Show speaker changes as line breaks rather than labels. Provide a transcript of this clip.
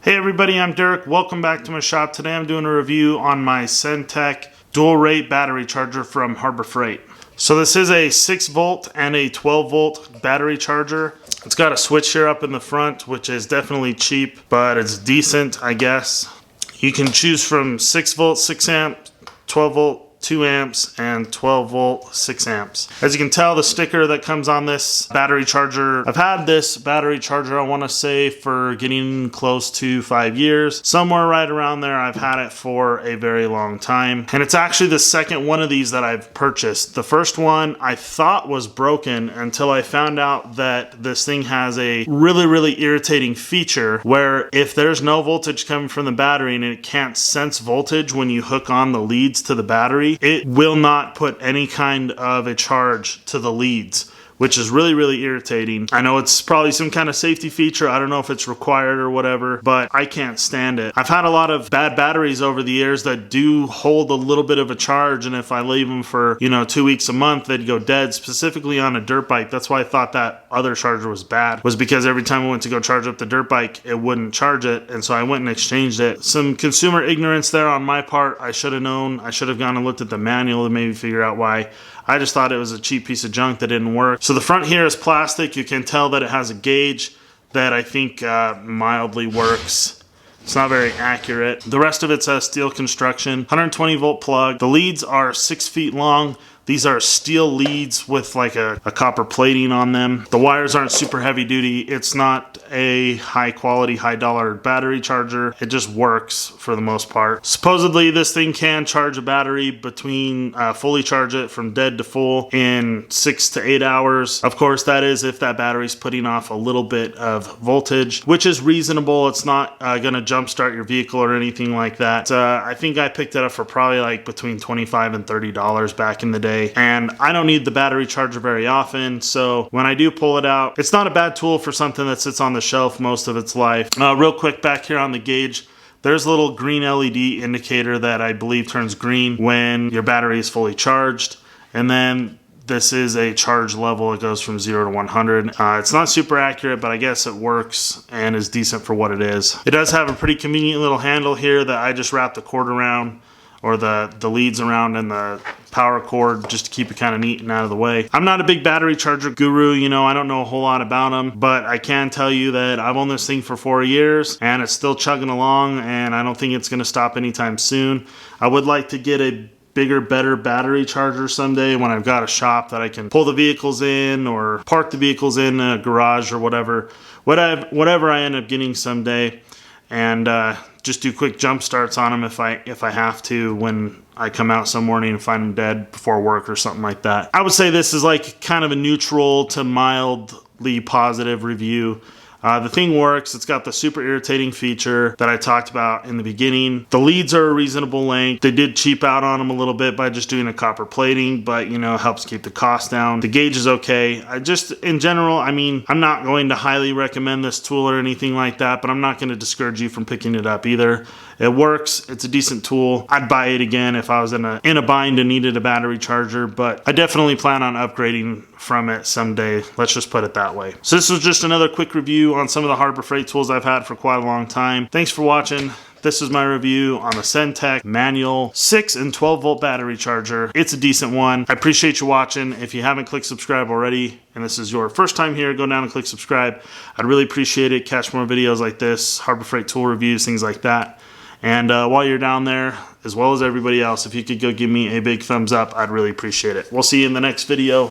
Hey everybody, I'm Derek. Welcome back to my shop. Today I'm doing a review on my Cen-Tech dual rate battery charger from Harbor Freight. So this is a 6 volt and a 12 volt battery charger. It's got a switch here up in the front, which is definitely cheap, but it's decent, I guess. You can choose from 6 volt, 6 amp, 12 volt, 2 amps, and 12 volt, 6 amps. As you can tell, the sticker that comes on this battery charger, I've had this battery charger, I want to say, for getting close to 5 years. Somewhere right around there, I've had it for a very long time. And it's actually the second one of these that I've purchased. The first one I thought was broken until I found out that this thing has a really irritating feature where if there's no voltage coming from the battery and it can't sense voltage when you hook on the leads to the battery, it will not put any kind of a charge to the leads, which is really irritating. I know it's probably some kind of safety feature. I don't know if it's required or whatever, but I can't stand it. I've had a lot of bad batteries over the years that do hold a little bit of a charge, and if I leave them for, 2 weeks, a month, they'd go dead, specifically on a dirt bike. That's why I thought that other charger was bad, was because every time I went to go charge up the dirt bike, it wouldn't charge it, and so I went and exchanged it. Some consumer ignorance there on my part. I should have known. I should have gone and looked at the manual to maybe figure out why. I just thought it was a cheap piece of junk that didn't work. So the front here is plastic. You can tell that it has a gauge that I think mildly works. It's not very accurate. The rest of it's a steel construction, 120 volt plug. The leads are 6 feet long. These are steel leads with like a copper plating on them. The wires aren't super heavy duty. It's not a high quality, high dollar battery charger. It just works for the most part. Supposedly this thing can charge a battery between, fully charge it from dead to full in 6 to 8 hours. Of course, that is if that battery's putting off a little bit of voltage, which is reasonable. It's not gonna jumpstart your vehicle or anything like that. I think I picked it up for probably like between $25 and $30 back in the day. And I don't need the battery charger very often, so when I do pull it out, it's not a bad tool for something that sits on the shelf most of its life. Real quick back here on the gauge, there's a little green LED indicator that I believe turns green when your battery is fully charged. And then this is a charge level. It goes from 0 to 100. It's not super accurate, but I guess it works and is decent for what it is. It does have a pretty convenient little handle here that I just wrap the cord around, or the leads around, and the power cord, just to keep it kind of neat and out of the way. I'm not a big battery charger guru, I don't know a whole lot about them, but I can tell you that I've owned this thing for 4 years and it's still chugging along, and I don't think it's going to stop anytime soon. I would like to get a bigger, better battery charger someday when I've got a shop that I can pull the vehicles in or park the vehicles in a garage or whatever I end up getting someday, and just do quick jump starts on them if I have to when I come out some morning and find them dead before work or something like that. I would say this is like kind of a neutral to mildly positive review. The thing works. It's got the super irritating feature that I talked about in the beginning. The leads are a reasonable length. They did cheap out on them a little bit by just doing a copper plating, but helps keep the cost down. The gauge is okay. In general, I'm not going to highly recommend this tool or anything like that, but I'm not going to discourage you from picking it up either. It works. It's a decent tool. I'd buy it again if I was in a bind and needed a battery charger, but I definitely plan on upgrading from it someday. Let's just put it that way. So this was just another quick review on some of the Harbor Freight tools I've had for quite a long time. Thanks for watching. This is my review on the Cen-Tech manual 6 and 12 volt battery charger. It's a decent one. I appreciate you watching. If you haven't clicked subscribe already, and this is your first time here, go down and click subscribe. I'd really appreciate it. Catch more videos like this, Harbor Freight tool reviews, things like that. And while you're down there, as well as everybody else, if you could go give me a big thumbs up, I'd really appreciate it. We'll see you in the next video.